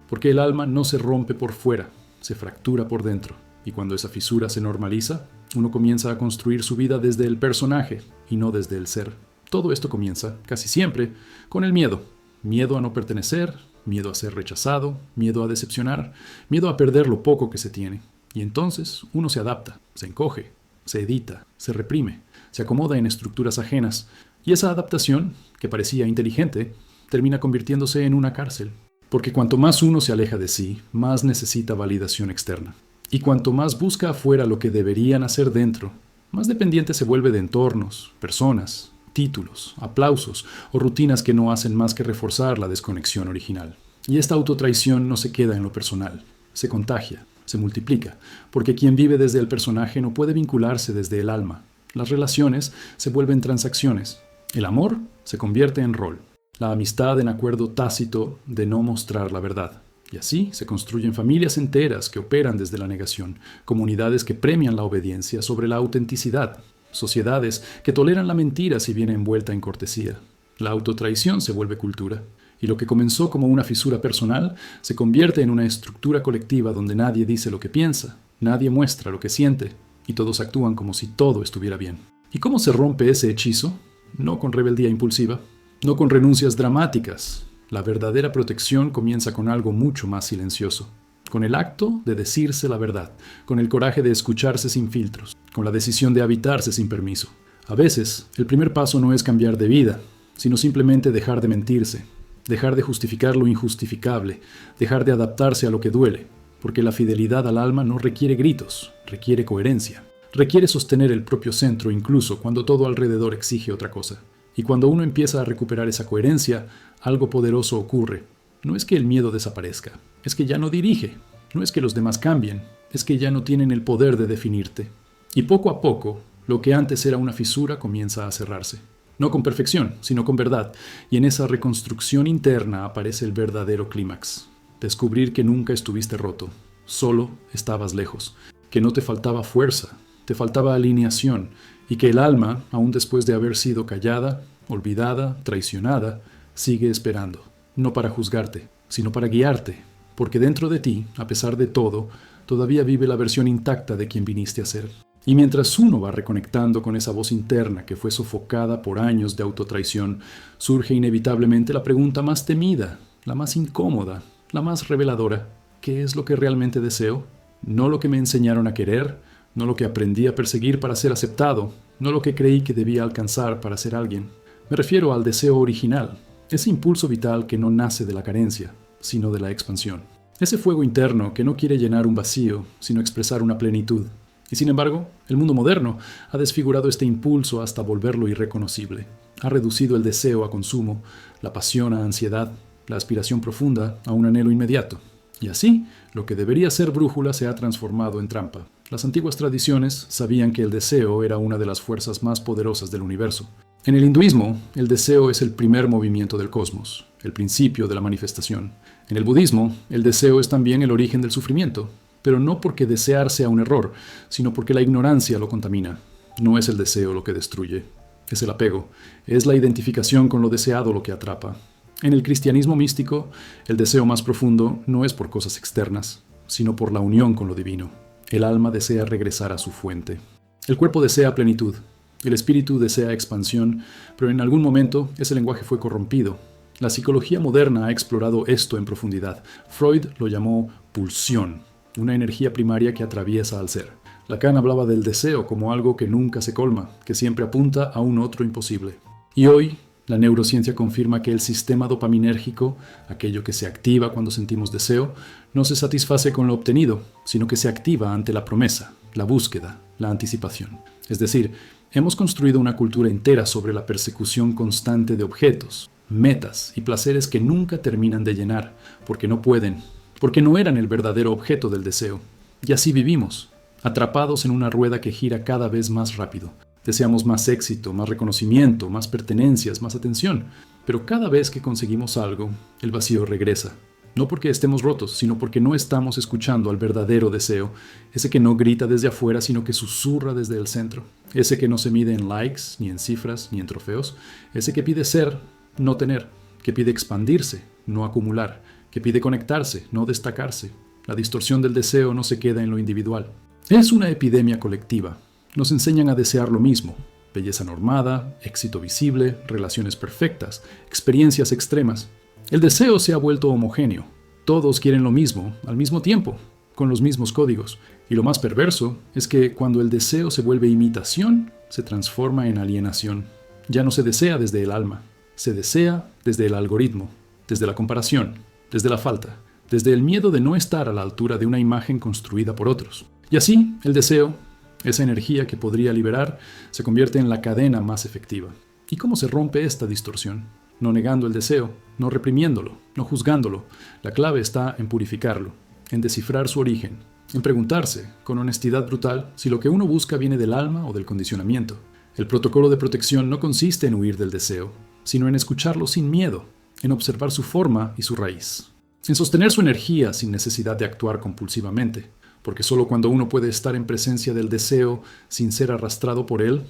Porque el alma no se rompe por fuera, se fractura por dentro. Y cuando esa fisura se normaliza, uno comienza a construir su vida desde el personaje y no desde el ser. Todo esto comienza, casi siempre, con el miedo. Miedo a no pertenecer, miedo a ser rechazado, miedo a decepcionar, miedo a perder lo poco que se tiene. Y entonces uno se adapta, se encoge, se edita, se reprime, se acomoda en estructuras ajenas. Y esa adaptación, que parecía inteligente, termina convirtiéndose en una cárcel. Porque cuanto más uno se aleja de sí, más necesita validación externa. Y cuanto más busca afuera lo que deberían hacer dentro, más dependiente se vuelve de entornos, personas, títulos, aplausos o rutinas que no hacen más que reforzar la desconexión original. Y esta autotraición no se queda en lo personal, se contagia, se multiplica, porque quien vive desde el personaje no puede vincularse desde el alma. Las relaciones se vuelven transacciones, El amor se convierte en rol, la amistad en acuerdo tácito de no mostrar la verdad. Y así se construyen familias enteras que operan desde la negación, comunidades que premian la obediencia sobre la autenticidad, sociedades que toleran la mentira si viene envuelta en cortesía. La autotraición se vuelve cultura, y lo que comenzó como una fisura personal se convierte en una estructura colectiva donde nadie dice lo que piensa, nadie muestra lo que siente, y todos actúan como si todo estuviera bien. ¿Y cómo se rompe ese hechizo? No con rebeldía impulsiva, no con renuncias dramáticas. La verdadera protección comienza con algo mucho más silencioso, con el acto de decirse la verdad, con el coraje de escucharse sin filtros, con la decisión de habitarse sin permiso. A veces, el primer paso no es cambiar de vida, sino simplemente dejar de mentirse, dejar de justificar lo injustificable, dejar de adaptarse a lo que duele, porque la fidelidad al alma no requiere gritos, requiere coherencia. Requiere sostener el propio centro incluso cuando todo alrededor exige otra cosa. Y cuando uno empieza a recuperar esa coherencia, algo poderoso ocurre. No es que el miedo desaparezca, es que ya no dirige. No es que los demás cambien, es que ya no tienen el poder de definirte. Y poco a poco, lo que antes era una fisura comienza a cerrarse. No con perfección, sino con verdad. Y en esa reconstrucción interna aparece el verdadero clímax. Descubrir que nunca estuviste roto, solo estabas lejos, que no te faltaba fuerza, te faltaba alineación, y que el alma, aún después de haber sido callada, olvidada, traicionada, sigue esperando, no para juzgarte, sino para guiarte, porque dentro de ti, a pesar de todo, todavía vive la versión intacta de quien viniste a ser. Y mientras uno va reconectando con esa voz interna que fue sofocada por años de autotraición, surge inevitablemente la pregunta más temida, la más incómoda, la más reveladora. ¿Qué es lo que realmente deseo? No lo que me enseñaron a querer, no lo que aprendí a perseguir para ser aceptado, no lo que creí que debía alcanzar para ser alguien. Me refiero al deseo original, ese impulso vital que no nace de la carencia, sino de la expansión. Ese fuego interno que no quiere llenar un vacío, sino expresar una plenitud. Y sin embargo, el mundo moderno ha desfigurado este impulso hasta volverlo irreconocible. Ha reducido el deseo a consumo, la pasión a ansiedad, la aspiración profunda a un anhelo inmediato. Y así, lo que debería ser brújula se ha transformado en trampa. Las antiguas tradiciones sabían que el deseo era una de las fuerzas más poderosas del universo. En el hinduismo, el deseo es el primer movimiento del cosmos, el principio de la manifestación. En el budismo, el deseo es también el origen del sufrimiento, pero no porque desear sea un error, sino porque la ignorancia lo contamina. No es el deseo lo que destruye, es el apego, es la identificación con lo deseado lo que atrapa. En el cristianismo místico, el deseo más profundo no es por cosas externas, sino por la unión con lo divino. El alma desea regresar a su fuente. El cuerpo desea plenitud, el espíritu desea expansión, pero en algún momento ese lenguaje fue corrompido. La psicología moderna ha explorado esto en profundidad. Freud lo llamó pulsión, una energía primaria que atraviesa al ser. Lacan hablaba del deseo como algo que nunca se colma, que siempre apunta a un otro imposible. Y hoy, la neurociencia confirma que el sistema dopaminérgico, aquello que se activa cuando sentimos deseo, no se satisface con lo obtenido, sino que se activa ante la promesa, la búsqueda, la anticipación. Es decir, hemos construido una cultura entera sobre la persecución constante de objetos, metas y placeres que nunca terminan de llenar, porque no pueden, porque no eran el verdadero objeto del deseo. Y así vivimos, atrapados en una rueda que gira cada vez más rápido. Deseamos más éxito, más reconocimiento, más pertenencias, más atención. Pero cada vez que conseguimos algo, el vacío regresa. No porque estemos rotos, sino porque no estamos escuchando al verdadero deseo. Ese que no grita desde afuera, sino que susurra desde el centro. Ese que no se mide en likes, ni en cifras, ni en trofeos. Ese que pide ser, no tener. Que pide expandirse, no acumular. Que pide conectarse, no destacarse. La distorsión del deseo no se queda en lo individual. Es una epidemia colectiva. Nos enseñan a desear lo mismo, belleza normada, éxito visible, relaciones perfectas, experiencias extremas. El deseo se ha vuelto homogéneo. Todos quieren lo mismo, al mismo tiempo, con los mismos códigos. Y lo más perverso es que cuando el deseo se vuelve imitación, se transforma en alienación. Ya no se desea desde el alma, se desea desde el algoritmo, desde la comparación, desde la falta, desde el miedo de no estar a la altura de una imagen construida por otros. Y así, el deseo, esa energía que podría liberar, se convierte en la cadena más efectiva. ¿Y cómo se rompe esta distorsión? No negando el deseo, no reprimiéndolo, no juzgándolo. La clave está en purificarlo, en descifrar su origen, en preguntarse, con honestidad brutal, si lo que uno busca viene del alma o del condicionamiento. El protocolo de protección no consiste en huir del deseo, sino en escucharlo sin miedo, en observar su forma y su raíz, en sostener su energía sin necesidad de actuar compulsivamente, porque solo cuando uno puede estar en presencia del deseo sin ser arrastrado por él,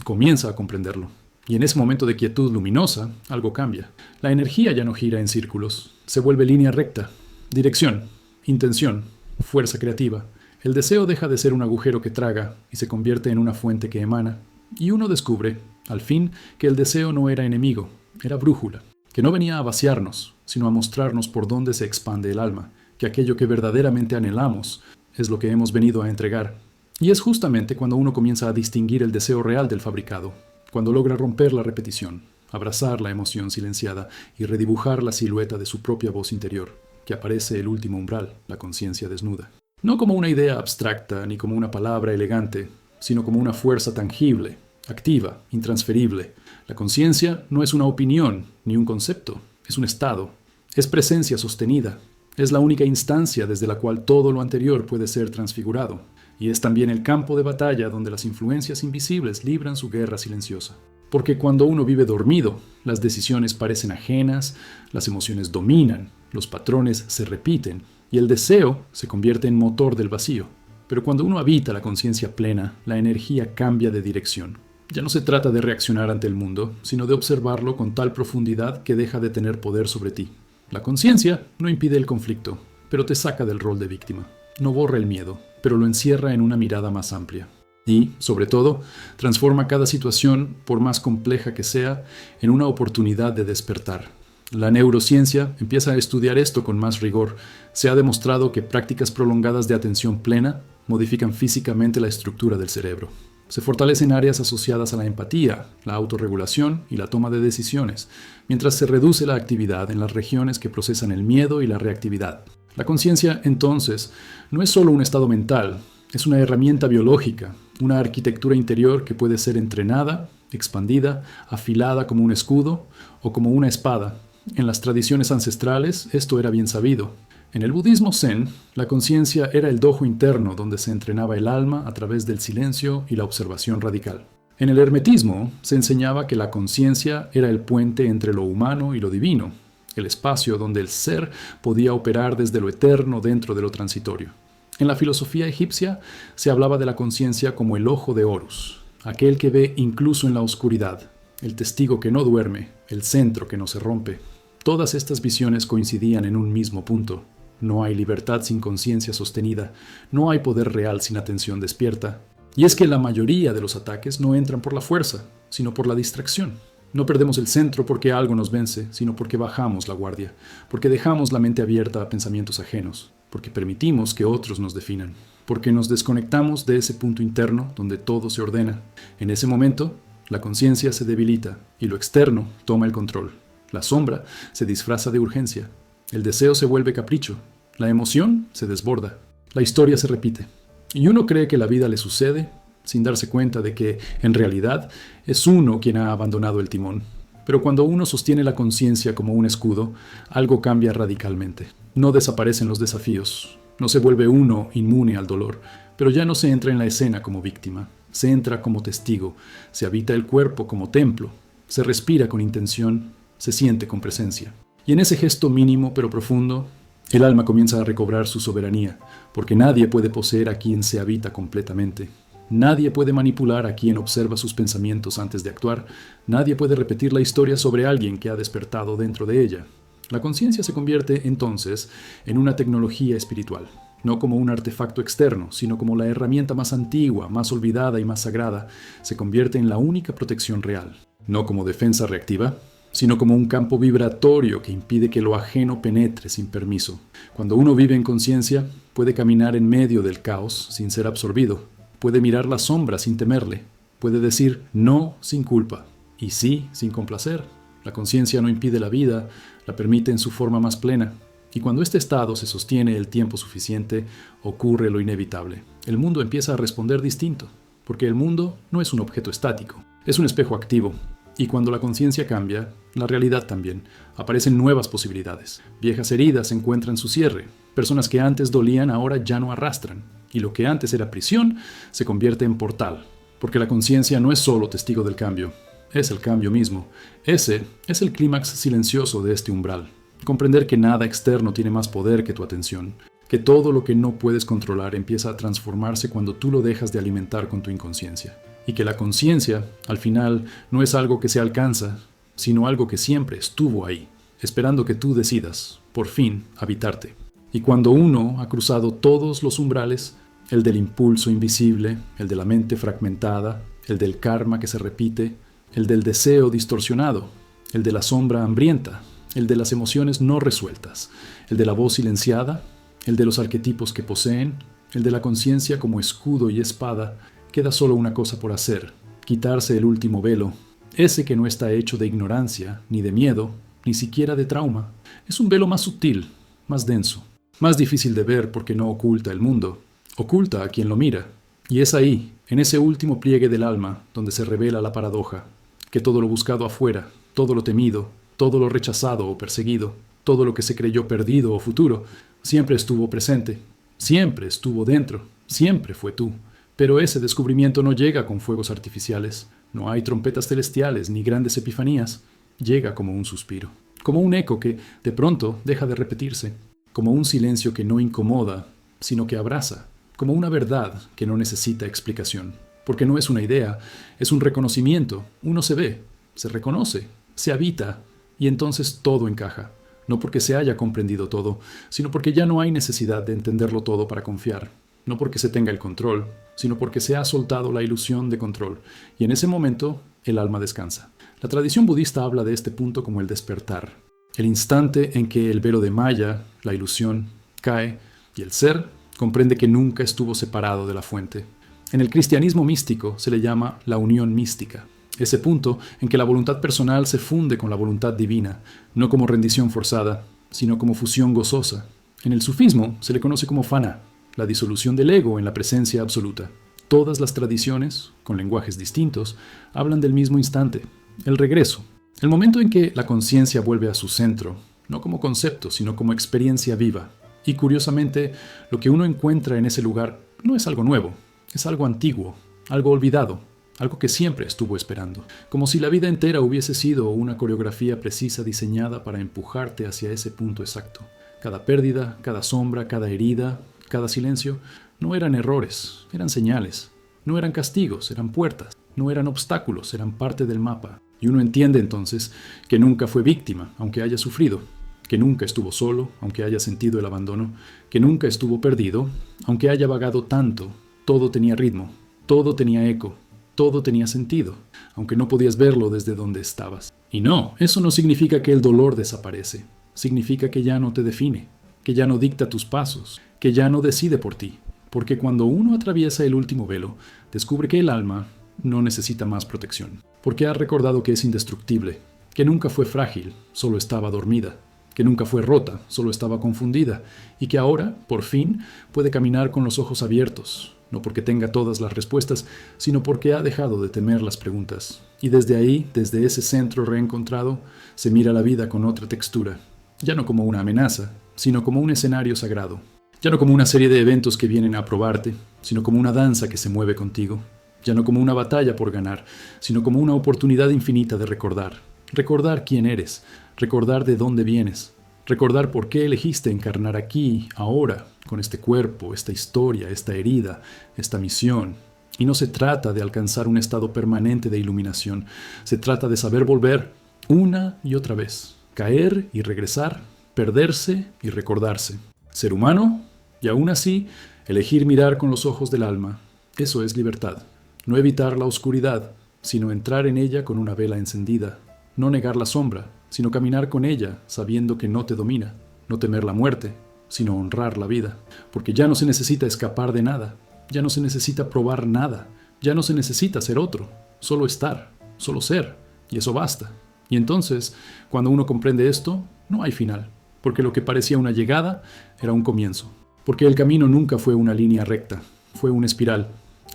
comienza a comprenderlo. Y en ese momento de quietud luminosa, algo cambia. La energía ya no gira en círculos, se vuelve línea recta, dirección, intención, fuerza creativa. El deseo deja de ser un agujero que traga y se convierte en una fuente que emana. Y uno descubre, al fin, que el deseo no era enemigo, era brújula, que no venía a vaciarnos, sino a mostrarnos por dónde se expande el alma, que aquello que verdaderamente anhelamos es lo que hemos venido a entregar. Y es justamente cuando uno comienza a distinguir el deseo real del fabricado, cuando logra romper la repetición, abrazar la emoción silenciada y redibujar la silueta de su propia voz interior, que aparece el último umbral, la conciencia desnuda. No como una idea abstracta ni como una palabra elegante, sino como una fuerza tangible, activa, intransferible. La conciencia no es una opinión ni un concepto, es un estado, es presencia sostenida, es la única instancia desde la cual todo lo anterior puede ser transfigurado, y es también el campo de batalla donde las influencias invisibles libran su guerra silenciosa. Porque cuando uno vive dormido, las decisiones parecen ajenas, las emociones dominan, los patrones se repiten, y el deseo se convierte en motor del vacío. Pero cuando uno habita la conciencia plena, la energía cambia de dirección. Ya no se trata de reaccionar ante el mundo, sino de observarlo con tal profundidad que deja de tener poder sobre ti. La conciencia no impide el conflicto, pero te saca del rol de víctima. No borra el miedo, pero lo encierra en una mirada más amplia. Y, sobre todo, transforma cada situación, por más compleja que sea, en una oportunidad de despertar. La neurociencia empieza a estudiar esto con más rigor. Se ha demostrado que prácticas prolongadas de atención plena modifican físicamente la estructura del cerebro. Se fortalecen áreas asociadas a la empatía, la autorregulación y la toma de decisiones, mientras se reduce la actividad en las regiones que procesan el miedo y la reactividad. La conciencia, entonces, no es solo un estado mental, es una herramienta biológica, una arquitectura interior que puede ser entrenada, expandida, afilada como un escudo o como una espada. En las tradiciones ancestrales esto era bien sabido. En el budismo zen, la conciencia era el dojo interno donde se entrenaba el alma a través del silencio y la observación radical. En el hermetismo se enseñaba que la conciencia era el puente entre lo humano y lo divino, el espacio donde el ser podía operar desde lo eterno dentro de lo transitorio. En la filosofía egipcia se hablaba de la conciencia como el ojo de Horus, aquel que ve incluso en la oscuridad, el testigo que no duerme, el centro que no se rompe. Todas estas visiones coincidían en un mismo punto. No hay libertad sin conciencia sostenida, no hay poder real sin atención despierta. Y es que la mayoría de los ataques no entran por la fuerza, sino por la distracción. No perdemos el centro porque algo nos vence, sino porque bajamos la guardia, porque dejamos la mente abierta a pensamientos ajenos, porque permitimos que otros nos definan, porque nos desconectamos de ese punto interno donde todo se ordena. En ese momento, la conciencia se debilita y lo externo toma el control. La sombra se disfraza de urgencia, el deseo se vuelve capricho, la emoción se desborda, la historia se repite. Y uno cree que la vida le sucede sin darse cuenta de que, en realidad, es uno quien ha abandonado el timón. Pero cuando uno sostiene la conciencia como un escudo, algo cambia radicalmente. No desaparecen los desafíos, no se vuelve uno inmune al dolor, pero ya no se entra en la escena como víctima, se entra como testigo, se habita el cuerpo como templo, se respira con intención, se siente con presencia. Y en ese gesto mínimo pero profundo, el alma comienza a recobrar su soberanía, porque nadie puede poseer a quien se habita completamente. Nadie puede manipular a quien observa sus pensamientos antes de actuar. Nadie puede repetir la historia sobre alguien que ha despertado dentro de ella. La conciencia se convierte, entonces, en una tecnología espiritual, no como un artefacto externo, sino como la herramienta más antigua, más olvidada y más sagrada. Se convierte en la única protección real, no como defensa reactiva, sino como un campo vibratorio que impide que lo ajeno penetre sin permiso. Cuando uno vive en conciencia, puede caminar en medio del caos sin ser absorbido. Puede mirar la sombra sin temerle. Puede decir no sin culpa y sí sin complacer. La conciencia no impide la vida, la permite en su forma más plena. Y cuando este estado se sostiene el tiempo suficiente, ocurre lo inevitable. El mundo empieza a responder distinto, porque el mundo no es un objeto estático, es un espejo activo. Y cuando la conciencia cambia, la realidad también. Aparecen nuevas posibilidades. Viejas heridas encuentran su cierre. Personas que antes dolían ahora ya no arrastran. Y lo que antes era prisión se convierte en portal, Porque la conciencia no es solo testigo del cambio, es el cambio mismo. Ese es el clímax silencioso de este umbral. Comprender que nada externo tiene más poder que tu atención, que todo lo que no puedes controlar empieza a transformarse cuando tú lo dejas de alimentar con tu inconsciencia. Y que la conciencia, al final, no es algo que se alcanza, sino algo que siempre estuvo ahí, esperando que tú decidas, por fin, habitarte. Y cuando uno ha cruzado todos los umbrales, el del impulso invisible, el de la mente fragmentada, el del karma que se repite, el del deseo distorsionado, el de la sombra hambrienta, el de las emociones no resueltas, el de la voz silenciada, el de los arquetipos que poseen, el de la conciencia como escudo y espada, queda solo una cosa por hacer: quitarse el último velo, ese que no está hecho de ignorancia, ni de miedo, ni siquiera de trauma. Es un velo más sutil, más denso, más difícil de ver porque no oculta el mundo, oculta a quien lo mira. Y es ahí, en ese último pliegue del alma, donde se revela la paradoja, que todo lo buscado afuera, todo lo temido, todo lo rechazado o perseguido, todo lo que se creyó perdido o futuro, siempre estuvo presente, siempre estuvo dentro, siempre fue tú. Pero ese descubrimiento no llega con fuegos artificiales, no hay trompetas celestiales ni grandes epifanías, llega como un suspiro, como un eco que, de pronto, deja de repetirse, como un silencio que no incomoda, sino que abraza, como una verdad que no necesita explicación. Porque no es una idea, es un reconocimiento, uno se ve, se reconoce, se habita, y entonces todo encaja. No porque se haya comprendido todo, sino porque ya no hay necesidad de entenderlo todo para confiar. No porque se tenga el control, sino porque se ha soltado la ilusión de control, y en ese momento el alma descansa. La tradición budista habla de este punto como el despertar, el instante en que el velo de Maya, la ilusión, cae, y el ser comprende que nunca estuvo separado de la fuente. En el cristianismo místico se le llama la unión mística, ese punto en que la voluntad personal se funde con la voluntad divina, no como rendición forzada, sino como fusión gozosa. En el sufismo se le conoce como fana, la disolución del ego en la presencia absoluta. Todas las tradiciones, con lenguajes distintos, hablan del mismo instante, el regreso, el momento en que la conciencia vuelve a su centro, no como concepto, sino como experiencia viva. Y curiosamente, lo que uno encuentra en ese lugar no es algo nuevo, es algo antiguo, algo olvidado, algo que siempre estuvo esperando, como si la vida entera hubiese sido una coreografía precisa diseñada para empujarte hacia ese punto exacto. Cada pérdida, cada sombra, cada herida, cada silencio, no eran errores, eran señales, no eran castigos, eran puertas, no eran obstáculos, eran parte del mapa. Y uno entiende entonces que nunca fue víctima, aunque haya sufrido, que nunca estuvo solo, aunque haya sentido el abandono, que nunca estuvo perdido, aunque haya vagado tanto. Todo tenía ritmo, todo tenía eco, todo tenía sentido, aunque no podías verlo desde donde estabas. Y no, eso no significa que el dolor desaparece, significa que ya no te define, que ya no dicta tus pasos, que ya no decide por ti, porque cuando uno atraviesa el último velo, descubre que el alma no necesita más protección, porque ha recordado que es indestructible, que nunca fue frágil, solo estaba dormida, que nunca fue rota, solo estaba confundida, y que ahora, por fin, puede caminar con los ojos abiertos, no porque tenga todas las respuestas, sino porque ha dejado de temer las preguntas. Y desde ahí, desde ese centro reencontrado, se mira la vida con otra textura, ya no como una amenaza, sino como un escenario sagrado, ya no como una serie de eventos que vienen a probarte, sino como una danza que se mueve contigo, ya no como una batalla por ganar, sino como una oportunidad infinita de recordar. Recordar quién eres, recordar de dónde vienes, recordar por qué elegiste encarnar aquí, ahora, con este cuerpo, esta historia, esta herida, esta misión. Y no se trata de alcanzar un estado permanente de iluminación, se trata de saber volver una y otra vez, caer y regresar, perderse y recordarse. Ser humano y aún así elegir mirar con los ojos del alma, eso es libertad. No evitar la oscuridad, sino entrar en ella con una vela encendida. No negar la sombra, sino caminar con ella sabiendo que no te domina. No temer la muerte, sino honrar la vida. Porque ya no se necesita escapar de nada, ya no se necesita probar nada, ya no se necesita ser otro, solo estar, solo ser, y eso basta. Y entonces, cuando uno comprende esto, no hay final, porque lo que parecía una llegada era un comienzo. Porque el camino nunca fue una línea recta, fue una espiral.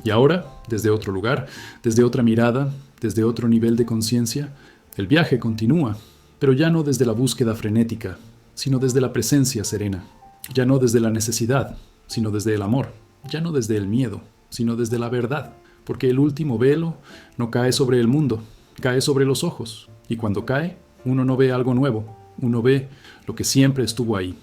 Y ahora, desde otro lugar, desde otra mirada, desde otro nivel de conciencia, el viaje continúa, pero ya no desde la búsqueda frenética, sino desde la presencia serena. Ya no desde la necesidad, sino desde el amor. Ya no desde el miedo, sino desde la verdad. porque el último velo no cae sobre el mundo, cae sobre los ojos, y cuando cae, uno no ve algo nuevo, uno ve lo que siempre estuvo ahí.